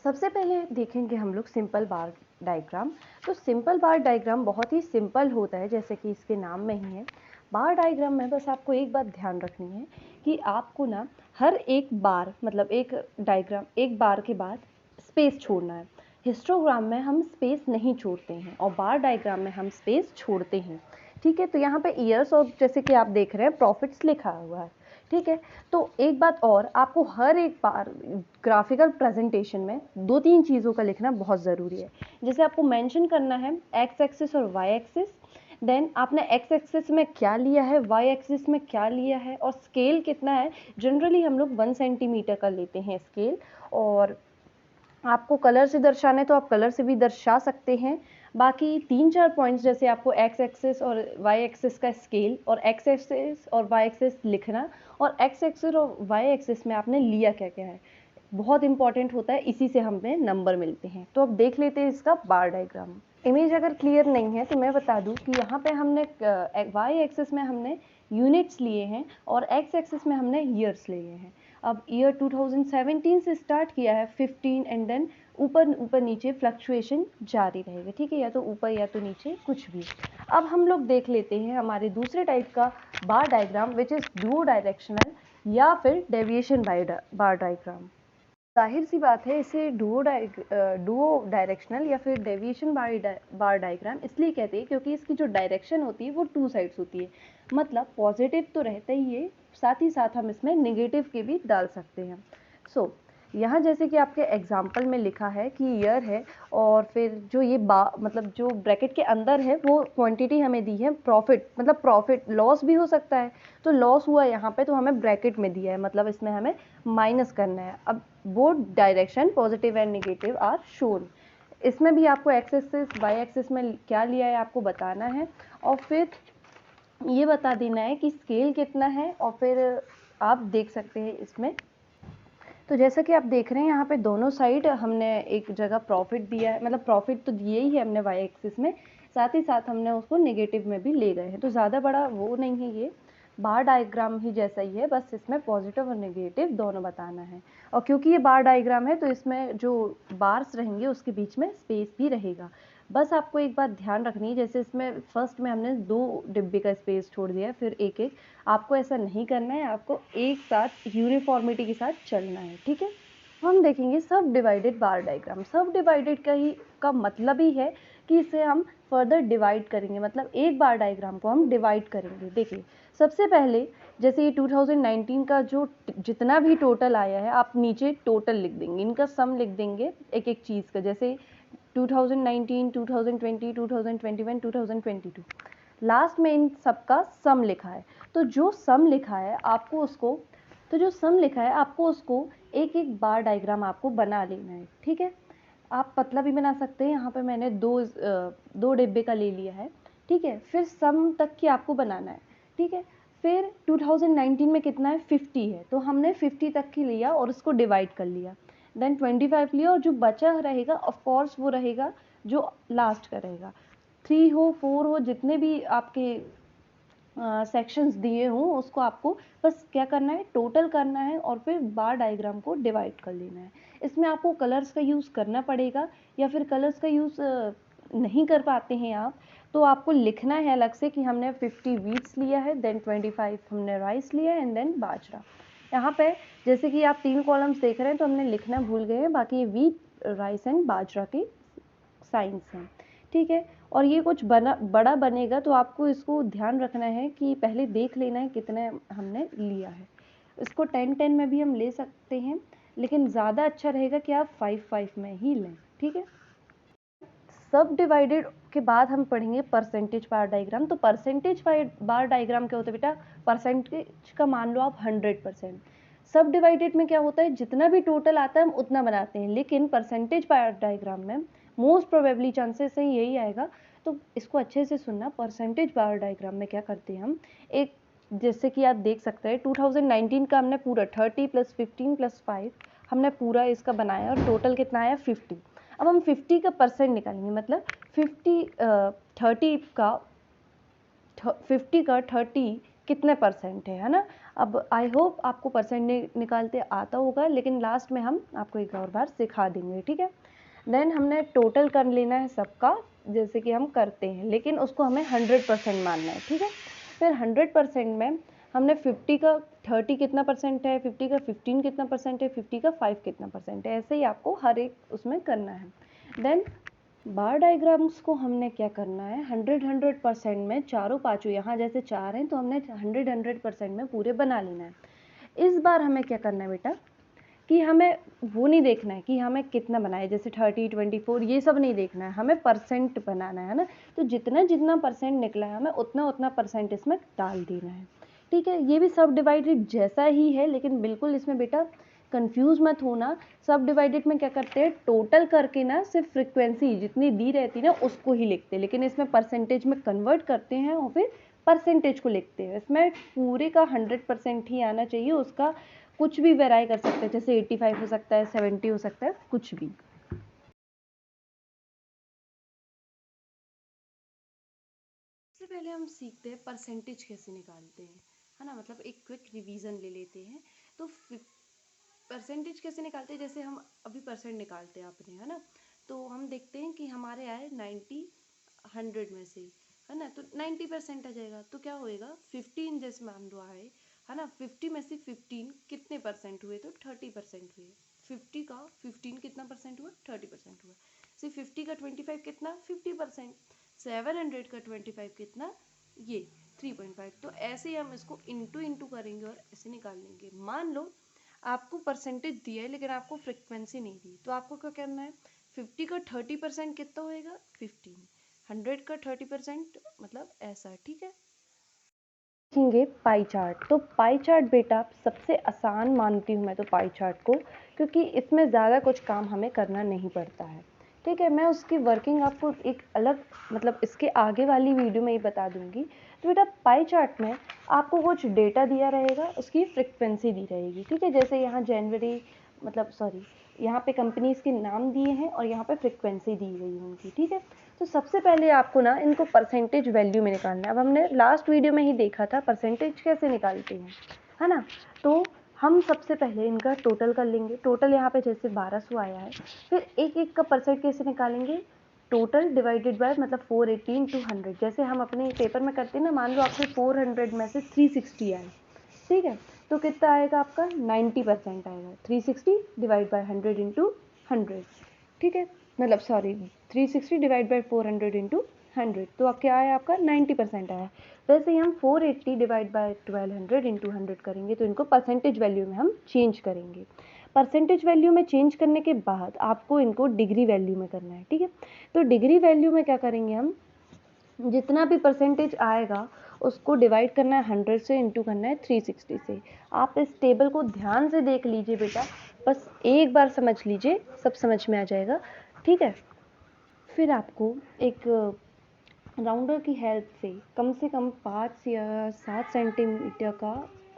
सबसे पहले देखेंगे हम लोग सिंपल बार डायग्राम। तो सिंपल बार डायग्राम बहुत ही सिंपल होता है, जैसे कि इसके नाम में ही है। बार डायग्राम में बस आपको एक बात ध्यान रखनी है कि आपको ना हर एक बार मतलब एक डायग्राम एक बार के बाद स्पेस छोड़ना है। हिस्टोग्राम में हम स्पेस नहीं छोड़ते हैं और बार डायग्राम में हम स्पेस छोड़ते हैं। ठीक है, तो यहाँ पे ईयर्स और जैसे कि आप देख रहे हैं प्रॉफिट्स लिखा हुआ है। ठीक है, तो एक बात और, आपको हर एक बार ग्राफिकल प्रेजेंटेशन में दो तीन चीज़ों का लिखना बहुत ज़रूरी है। जैसे आपको मेंशन करना है एक्स एक्सिस और वाई एक्सिस, देन आपने एक्स एक्सिस में क्या लिया है, वाई एक्सिस में क्या लिया है, और स्केल कितना है। जनरली हम लोग 1 सेंटीमीटर का लेते हैं स्केल, और आपको कलर से दर्शाने तो आप कलर से भी दर्शा सकते हैं। बाकी 3-4 पॉइंट्स, जैसे आपको एक्स एक्सिस और वाई एक्सिस का स्केल और एक्स एक्सिस और वाई एक्सिस लिखना, और एक्स एक्सिस और वाई एक्सिस में आपने लिया क्या क्या है, बहुत इंपॉर्टेंट होता है। इसी से हमें नंबर मिलते हैं। तो अब देख लेते हैं इसका बार डायग्राम। इमेज अगर क्लियर नहीं है तो मैं बता दूं कि यहाँ पे हमने वाई एक्सिस में हमने यूनिट्स लिए हैं और एक्स एक्सिस में हमने ईयर्स लिए हैं। अब ईयर 2017 से स्टार्ट किया है 15, एंड देन ऊपर ऊपर नीचे फ्लक्चुएशन जारी रहेगा। ठीक है, या तो ऊपर या तो नीचे कुछ भी। अब हम लोग देख लेते हैं हमारे दूसरे टाइप का bar diagram, which is duo directional या फिर डेविएशन बार डायग्राम। जाहिर सी बात है, इसे डुओ डायरेक्शनल या फिर डेविएशन बार डायग्राम इसलिए कहते हैं क्योंकि इसकी जो डायरेक्शन होती है वो 2 साइड्स होती है। मतलब पॉजिटिव तो रहता ही है, साथ ही साथ हम इसमें नेगेटिव के भी डाल सकते हैं। सो यहाँ जैसे कि आपके एग्जाम्पल में लिखा है कि ईयर है, और फिर जो ये मतलब जो ब्रैकेट के अंदर है वो क्वांटिटी हमें दी है प्रॉफिट, मतलब प्रॉफिट लॉस भी हो सकता है। तो लॉस हुआ यहाँ पे, तो हमें ब्रैकेट में दिया है, मतलब इसमें हमें माइनस करना है। अब both direction positive and negative are shown. इसमें भी आपको एक्स एक्सिस वाई एक्सिस में क्या लिया है आपको बताना है, और फिर ये बता देना है कि स्केल कितना है, और फिर आप देख सकते हैं इसमें। तो जैसा कि आप देख रहे हैं यहाँ पे दोनों साइड हमने एक जगह प्रॉफिट दिया है, मतलब प्रॉफिट तो दिए ही है हमने वाई एक्सिस में, साथ ही साथ हमने उसको नेगेटिव में भी ले गए हैं। तो ज़्यादा बड़ा वो नहीं है, ये बार डायग्राम ही जैसा ही है, बस इसमें पॉजिटिव और नेगेटिव दोनों बताना है। और क्योंकि ये बार डायग्राम है तो इसमें जो बार्स रहेंगे उसके बीच में स्पेस भी रहेगा। बस आपको एक बात ध्यान रखनी है, जैसे इसमें फर्स्ट में हमने 2 डिब्बे का स्पेस छोड़ दिया है, फिर एक एक, आपको ऐसा नहीं करना है, आपको एक साथ यूनिफॉर्मिटी के साथ चलना है। ठीक है, हम देखेंगे सब डिवाइडेड बार डायग्राम। सब डिवाइडेड का मतलब ही है कि इसे हम फर्दर डिवाइड करेंगे, मतलब एक बार डायग्राम को हम डिवाइड करेंगे। देखिए, सबसे पहले जैसे ये 2019 का जो जितना भी टोटल आया है, आप नीचे टोटल लिख देंगे, इनका सम लिख देंगे एक एक चीज़ का। जैसे 2019, 2020, 2021, 2022, लास्ट में इन सब का सम लिखा है। तो जो सम लिखा है आपको उसको एक एक बार डायग्राम आपको बना लेना है। ठीक है, आप पतला भी बना सकते हैं, यहाँ पे मैंने दो डिब्बे का ले लिया है। ठीक है, फिर सम तक की आपको बनाना है। ठीक है, फिर 2019 में कितना है, 50 है, तो हमने 50 तक की लिया और उसको डिवाइड कर लिया। देन 25 लिया, और जो बचा रहेगा ऑफकोर्स वो रहेगा जो लास्ट का रहेगा। 3 हो 4 हो, जितने भी आपके सेक्शंस दिए हों उसको आपको बस क्या करना है, टोटल करना है, और फिर बार डायग्राम को डिवाइड कर लेना है। इसमें आपको कलर्स का यूज़ करना पड़ेगा, या फिर कलर्स का यूज़ नहीं कर पाते हैं आप, तो आपको लिखना है अलग से कि हमने 50 वीट्स लिया है, देन 25 हमने राइस लिया है, एंड देन बाजरा। यहाँ पे जैसे कि आप 3 कॉलम्स देख रहे हैं तो हमने लिखना भूल गए हैं, बाकी ये वीट, राइस एंड बाजरा के साइंस हैं। ठीक है, और ये कुछ बड़ा बनेगा तो आपको इसको ध्यान रखना है कि पहले देख लेना है कितने हमने लिया है। इसको 10-10 में भी हम ले सकते हैं, लेकिन ज़्यादा अच्छा रहेगा कि आप 5-5 में ही लें। ठीक है, सब डिवाइडेड के बाद हम पढ़ेंगे परसेंटेज बार डायग्राम। तो परसेंटेज बार डायग्राम क्या होता है बेटा, परसेंटेज का मान लो आप 100%। सब डिवाइडेड में क्या होता है, जितना भी टोटल आता है हम उतना बनाते हैं, लेकिन परसेंटेज बार डायग्राम में मोस्ट प्रोबेबली चांसेस है यही आएगा। तो इसको अच्छे से सुनना, परसेंटेज बार डायग्राम में क्या करते हैं हम, एक जैसे कि आप देख सकते हैं 2019 का हमने पूरा 30 + 15 + 5 हमने पूरा इसका बनाया, और टोटल कितना आया 50। अब हम 50 का परसेंट निकालेंगे, मतलब 50 का 30 कितने परसेंट है ना। अब आई होप आपको परसेंट निकालते आता होगा, लेकिन लास्ट में हम आपको एक और बार सिखा देंगे, ठीक है। देन हमने टोटल कर लेना है सबका, जैसे कि हम करते हैं, लेकिन उसको हमें 100% मानना है, ठीक है। फिर 100% में हमने 50 का 30 कितना परसेंट है, 50 का 15 कितना परसेंट है, 50 का 5 कितना परसेंट है, ऐसे ही आपको हर एक उसमें करना है। देन बार डायग्राम्स को हमने क्या करना है, 100% में चारों पाँचों, यहाँ जैसे 4 हैं तो हमने 100% में पूरे बना लेना है। इस बार हमें क्या करना है बेटा, कि हमें वो नहीं देखना है कि हमें कितना बनाए, जैसे 30, 24 ये सब नहीं देखना है, हमें परसेंट बनाना है ना। तो जितना जितना परसेंट निकला है हमें उतना उतना परसेंट इसमें डाल देना है, ठीक है। ये भी सब डिवाइडेड जैसा ही है, लेकिन बिल्कुल इसमें बेटा कंफ्यूज मत होना। सब डिवाइडेड में क्या करते हैं, टोटल करके ना सिर्फ फ्रिक्वेंसी जितनी दी रहती है ना उसको ही लिखते हैं, लेकिन इसमें परसेंटेज में कन्वर्ट करते हैं और फिर परसेंटेज को लिखते हैं। इसमें पूरे का 100% ही आना चाहिए, उसका कुछ भी वेराई कर सकते हैं, जैसे 85 हो सकता है, 70 हो सकता है, कुछ भी। सबसे पहले हम सीखते हैं परसेंटेज कैसे निकालते हैं, है ना, मतलब एक क्विक रिवीजन ले लेते हैं। तो परसेंटेज कैसे निकालते हैं, जैसे हम अभी परसेंट निकालते हैं अपने, है ना। तो हम देखते हैं कि हमारे आए 90 100 में से, है ना, तो 90% आ जाएगा। तो क्या होएगा, 15 जैसे मान लो आए, है ना, 50 में से 15 कितने परसेंट हुए, तो 30% हुए। 50 का 15 कितना परसेंट हुआ, 30% हुआ। से 50 का 25 कितना, 50%। 700 का 25 कितना, ये 3.5। तो ऐसे ही हम इसको इंटू इंटू करेंगे और ऐसे निकाल लेंगे। मान लो आपको परसेंटेज दिया है लेकिन आपको फ्रिक्वेंसी नहीं दी, तो आपको क्या करना है, 50 का 30% कितना होएगा, 15। 100 का 30% मतलब ऐसा, ठीक है। देखेंगे पाई चार्ट। तो पाई चार्ट बेटा सबसे आसान मानती हूँ मैं तो पाई चार्ट को, क्योंकि इसमें ज़्यादा कुछ काम हमें करना नहीं पड़ता है, ठीक है। मैं उसकी वर्किंग आपको एक अलग, मतलब इसके आगे वाली वीडियो में ही बता दूंगी। तो बेटा पाई चार्ट में आपको कुछ डेटा दिया रहेगा, उसकी फ्रिक्वेंसी दी रहेगी, ठीक है। जैसे यहाँ जनवरी, मतलब सॉरी, यहाँ पे कंपनीज के नाम दिए हैं और यहाँ पे फ्रिक्वेंसी दी गई है उनकी, ठीक है। तो सबसे पहले आपको ना इनको परसेंटेज वैल्यू में निकालना है। अब हमने लास्ट वीडियो में ही देखा था परसेंटेज कैसे निकालते हैं, है ना। तो हम सबसे पहले इनका टोटल कर लेंगे। टोटल यहाँ पे जैसे 1200 आया है, फिर एक एक का परसेंट कैसे निकालेंगे, टोटल डिवाइडेड बाय, मतलब 480 इंटू 100, जैसे हम अपने पेपर में करते हैं ना। मान लो आपके 400 में से 360 आए, ठीक है, तो कितना आएगा आपका, 90% आएगा। 360 डिवाइड बाय 100 इंटू 100, ठीक है, मतलब सॉरी 360 डिवाइड बाई 400 इंटू 100, तो अब क्या आया आपका, 90% आया। वैसे ही हम 480 डिवाइड बाई 1200 इंटू 100 करेंगे, तो इनको परसेंटेज वैल्यू में हम चेंज करेंगे। परसेंटेज वैल्यू में चेंज करने के बाद आपको इनको डिग्री वैल्यू में करना है, ठीक है। तो डिग्री वैल्यू में क्या करेंगे हम, जितना भी परसेंटेज आएगा उसको डिवाइड करना है 100 से, इंटू करना है 360 से। आप इस टेबल को ध्यान से देख लीजिए बेटा, बस एक बार समझ लीजिए, सब समझ में आ जाएगा, ठीक है। फिर आपको एक राउंडर की हेल्प से कम 5 या 7 सेंटीमीटर का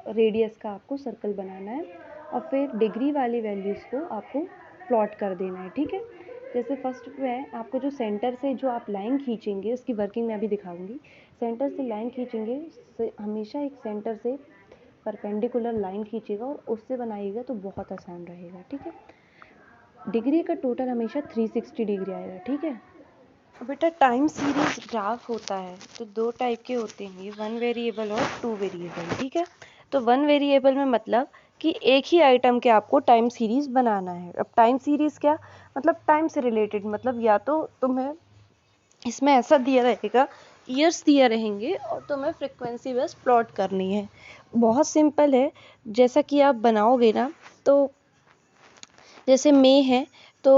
रेडियस का आपको सर्कल बनाना है, और फिर डिग्री वाली वैल्यूज़ को आपको प्लॉट कर देना है, ठीक है। जैसे फर्स्ट में आपको जो सेंटर से जो आप लाइन खींचेंगे, उसकी वर्किंग मैं अभी दिखाऊंगी। सेंटर से लाइन खींचेंगे, हमेशा एक सेंटर से परपेंडिकुलर लाइन खींचेगा और उससे बनाइएगा तो बहुत आसान रहेगा, ठीक है। डिग्री का टोटल हमेशा 360 डिग्री आएगा, ठीक है। बेटा टाइम सीरीज ग्राफ होता है तो दो टाइप के होते हैं, ये 1 वेरिएबल और 2 वेरिएबल, ठीक है। तो 1 वेरिएबल में मतलब कि एक ही आइटम के आपको टाइम सीरीज बनाना है। अब टाइम सीरीज क्या, मतलब टाइम से रिलेटेड, मतलब या तो तुम्हें इसमें ऐसा दिया रहेगा, ईयर्स दिया रहेंगे और तुम्हें फ्रिक्वेंसी बस प्लॉट करनी है। बहुत सिंपल है, जैसा कि आप बनाओगे ना, तो जैसे मई है तो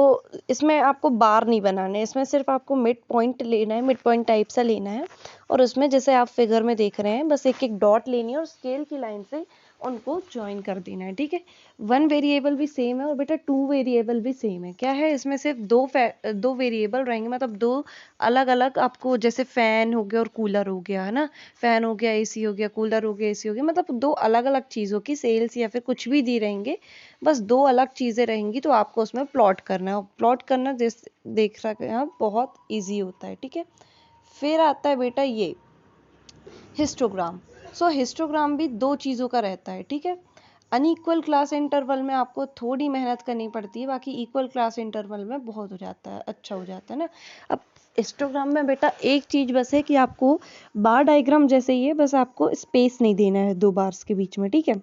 इसमें आपको बार नहीं बनाने, इसमें सिर्फ आपको मिड पॉइंट लेना है, मिड पॉइंट टाइप सा लेना है, और उसमें जैसे आप फिगर में देख रहे हैं बस एक एक डॉट लेनी है और स्केल की लाइन से उनको ज्वाइन कर देना है, ठीक है। 1 वेरिएबल भी सेम है और बेटा 2 वेरिएबल भी सेम है। क्या है, इसमें सिर्फ दो वेरिएबल रहेंगे, मतलब दो अलग अलग आपको, जैसे फैन हो गया और कूलर हो गया, है ना, फैन हो गया, एसी हो गया, कूलर हो गया, एसी हो गया, मतलब दो अलग अलग चीज़ों की सेल्स या फिर कुछ भी दी रहेंगे, बस दो अलग चीज़ें रहेंगी, तो आपको उसमें प्लॉट करना है। प्लॉट करना जैसे देख रहे हैं आप, बहुत इजी होता है, ठीक है। फिर आता है बेटा ये हिस्टोग्राम। सो हिस्टोग्राम भी दो चीज़ों का रहता है, ठीक है। अनइक्वल क्लास इंटरवल में आपको थोड़ी मेहनत करनी पड़ती है, बाकी इक्वल क्लास इंटरवल में बहुत हो जाता है, अच्छा हो जाता है ना। अब हिस्टोग्राम में बेटा एक चीज़ बस है कि आपको बार डायग्राम जैसे ही है, बस आपको स्पेस नहीं देना है दो बार्स के बीच में, ठीक है।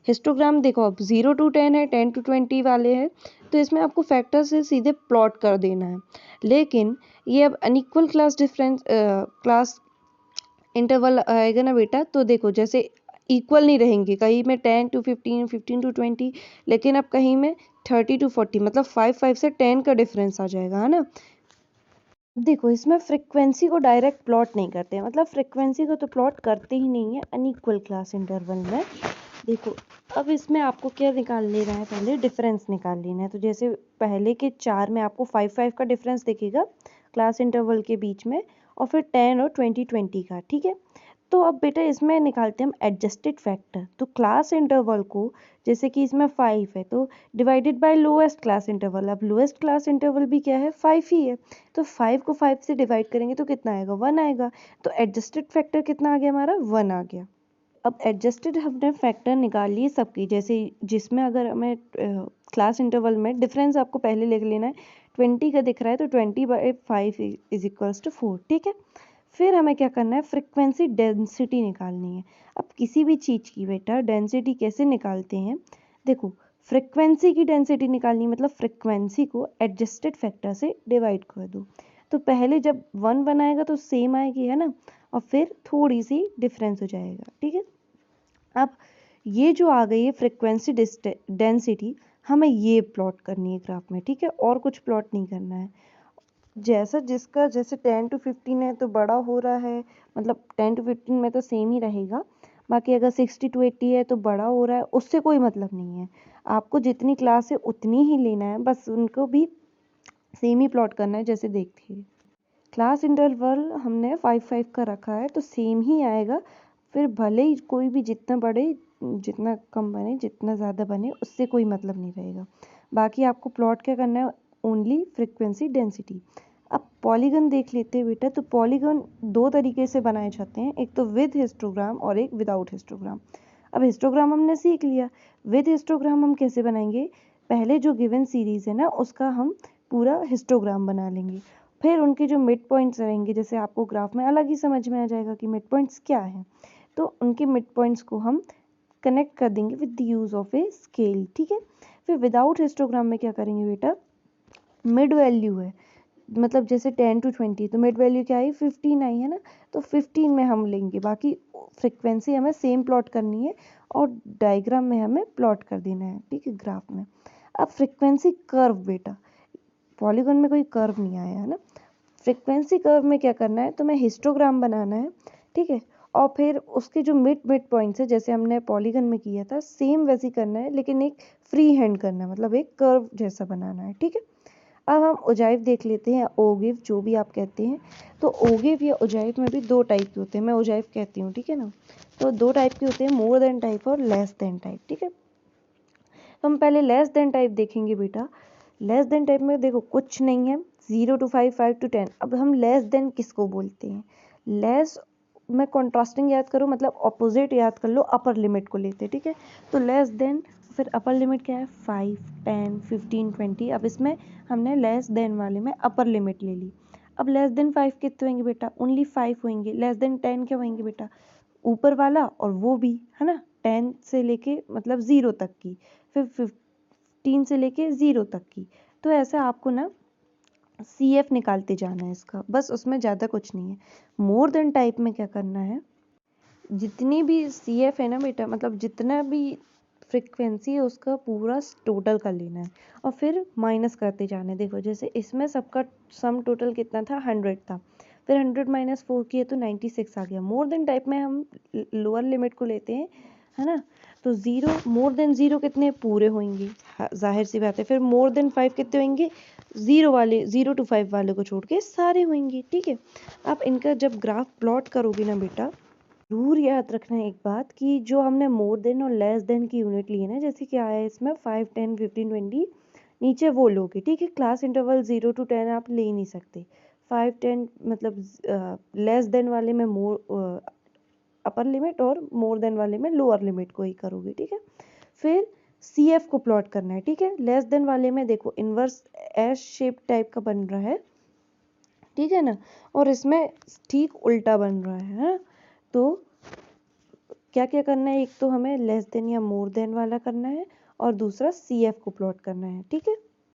हिस्टोग्राम देखो अब 0 to 10 है, 10 to 20 वाले हैं, तो इसमें आपको फैक्टर से सीधे प्लॉट कर देना है। लेकिन ये अब अनइक्वल क्लास इंटरवल आएगा ना बेटा, तो देखो जैसे इक्वल नहीं रहेंगे, कहीं में 10 to 15, 15 to 20, लेकिन अब कहीं में 30 to 40, मतलब 5 से 10 का डिफरेंस आ जाएगा, है ना। देखो इसमें फ्रिक्वेंसी को डायरेक्ट प्लॉट नहीं करते, मतलब फ्रिक्वेंसी को तो प्लॉट करते ही नहीं है अनइक्वल क्लास इंटरवल में। देखो अब इसमें आपको क्या निकाल लेना है, पहले डिफरेंस निकाल लेना है। तो जैसे पहले के 4 में आपको 5 का डिफरेंस दिखेगा क्लास इंटरवल के बीच में, और फिर 10 और 20 का, ठीक है। तो अब बेटा इसमें निकालते हैं हम एडजस्टेड फैक्टर। तो क्लास इंटरवल को, जैसे कि इसमें 5 है, तो divided by lowest class interval. अब लोएस्ट क्लास इंटरवल भी क्या है, 5 ही है, तो 5 को 5 से डिवाइड करेंगे तो कितना आएगा, 1 आएगा। तो एडजस्टेड फैक्टर कितना आ गया हमारा, 1 आ गया। अब एडजस्टेड हमने फैक्टर निकाल लिए सबकी, जैसे जिसमें अगर हमें क्लास इंटरवल में डिफरेंस आपको पहले लिख लेना है, 20 का दिख रहा है तो 20/5 इज इक्वल्स टू 4, ठीक है। फिर हमें क्या करना है, फ्रिक्वेंसी डेंसिटी निकालनी है। अब किसी भी चीज़ की बेटा डेंसिटी कैसे निकालते हैं, देखो फ्रिक्वेंसी की डेंसिटी निकालनी है, मतलब फ्रिक्वेंसी को एडजस्टेड फैक्टर से डिवाइड कर दो। तो पहले जब 1 बनाएगा तो सेम आएगी, है ना, और फिर थोड़ी सी डिफरेंस हो जाएगा, ठीक है। अब ये जो आ गई है फ्रिक्वेंसी डेंसिटी, हमें ये प्लॉट करनी है ग्राफ में, ठीक है, और कुछ प्लॉट नहीं करना है। जैसा जिसका जैसे 10 to 15 है तो बड़ा हो रहा है, मतलब 10 to 15 में तो सेम ही रहेगा। बाकी अगर 60 to 80 है तो बड़ा हो रहा है, उससे कोई मतलब नहीं है। आपको जितनी क्लास है उतनी ही लेना है, बस उनको भी सेम ही प्लॉट करना है। जैसे देखिए क्लास इंटरवल हमने 5 का रखा है तो सेम ही आएगा, फिर भले ही कोई भी जितना बड़े जितना कम बने जितना ज़्यादा बने उससे कोई मतलब नहीं रहेगा। बाकी आपको प्लॉट क्या करना है, ओनली फ्रिक्वेंसी डेंसिटी। अब पॉलीगन देख लेते हैं बेटा। तो पॉलीगन दो तरीके से बनाए जाते हैं, एक तो विद हिस्टोग्राम और एक विदाउट हिस्टोग्राम। अब हिस्टोग्राम हमने सीख लिया, विद हिस्टोग्राम हम कैसे बनाएंगे, पहले जो गिवन सीरीज है ना उसका हम पूरा हिस्टोग्राम बना लेंगे, फिर उनके जो मिड पॉइंट्स रहेंगे, जैसे आपको ग्राफ में अलग ही समझ में आ जाएगा कि मिड पॉइंट्स क्या है, तो उनके मिड पॉइंट्स को हम कनेक्ट कर देंगे with the use of a scale, ठीक है। फिर विदाउट हिस्टोग्राम में क्या करेंगे बेटा, मिड वैल्यू है, मतलब जैसे 10 to 20, तो मिड वैल्यू क्या आई, 15 आई, है ना, तो 15 में हम लेंगे। बाकी फ्रिक्वेंसी हमें सेम प्लॉट करनी है और डायग्राम में हमें प्लॉट कर देना है, ठीक है, ग्राफ में। अब फ्रिक्वेंसी कर्व बेटा, पॉलीगन में कोई कर्व नहीं आया है ना, फ्रिक्वेंसी कर्व में क्या करना है, तो मैं हिस्टोग्राम बनाना है, ठीक है, और फिर उसके जो मिड मिड पॉइंट्स है जैसे हमने पॉलीगन में किया था सेम वैसे ही करना है, लेकिन एक फ्री हैंड करना है, मतलब एक कर्व जैसा बनाना है, ठीक है। अब हम ओजाइव देख लेते हैं, ओगिव जो भी आप कहते हैं। तो ओगिव या ओजाइव में भी दो टाइप के होते हैं, मैं ओजाइव कहती हूँ, ठीक है ना। तो दो टाइप के होते हैं, मोर देन टाइप और लेस देन टाइप, ठीक है। तो हम पहले लेस देन टाइप देखेंगे बेटा। लेस देन टाइप में देखो कुछ नहीं है, 0 to 5, 5 to 10। अब हम लेस देन किसको बोलते हैं, लेस में कॉन्ट्रास्टिंग याद करो, मतलब ऑपोजिट याद कर लो, अपर लिमिट को लेते हैं, ठीक है। तो लेस देन, फिर अपर लिमिट क्या है, 5, 10, 15, 20। अब इसमें हमने लेस देन वाले में अपर लिमिट ले ली। अब लेस देन 5 कितने होंगे बेटा, ओनली 5 होंगे। लेस देन 10 क्या होंगे बेटा, ऊपर वाला और वो भी, है ना, 10 से लेके मतलब 0 तक की, फिर 15 से लेके 0 तक की। तो ऐसा आपको ना CF निकालते जाना है इसका, बस उसमें ज़्यादा कुछ नहीं है। मोर देन टाइप में क्या करना है, जितनी भी CF है ना बेटा, मतलब जितना भी फ्रिक्वेंसी है उसका पूरा टोटल कर लेना है और फिर माइनस करते जाना है। देखो जैसे इसमें सबका सम टोटल कितना था, 100 था, फिर 100 - 4 किए तो 96 आ गया। मोर देन टाइप में हम लोअर लिमिट को लेते हैं, है ना। तो 0, मोर देन 0 कितने पूरे होंगे, जाहिर सी बात है। फिर मोर देन 5 कितने होंगे, 0 to 5 वाले को छोड़ के सारे होंगे, ठीक है। आप इनका जब ग्राफ प्लॉट करोगे ना बेटा, जरूर याद रखना है एक बात कि जो हमने मोर देन और लेस देन की यूनिट ली है ना, जैसे क्या है इसमें 5, 10, 15, 20, नीचे वो लोगे, ठीक है। क्लास इंटरवल 0 to 10 आप ले ही नहीं सकते। 5, 10 मतलब लेस देन वाले में मोर अपर लिमिट और मोर देन वाले में लोअर लिमिट को ही करोगे, ठीक है। फिर CF को प्लॉट करना है, ठीक है। लेस देन वाले में देखो इनवर्स एस शेप टाइप का बन रहा है, ठीक है ना, और इसमें ठीक उल्टा बन रहा है ना। तो क्या क्या करना है, एक तो हमें लेस देन या मोर देन वाला करना है और दूसरा CF को प्लॉट करना है, ठीक है।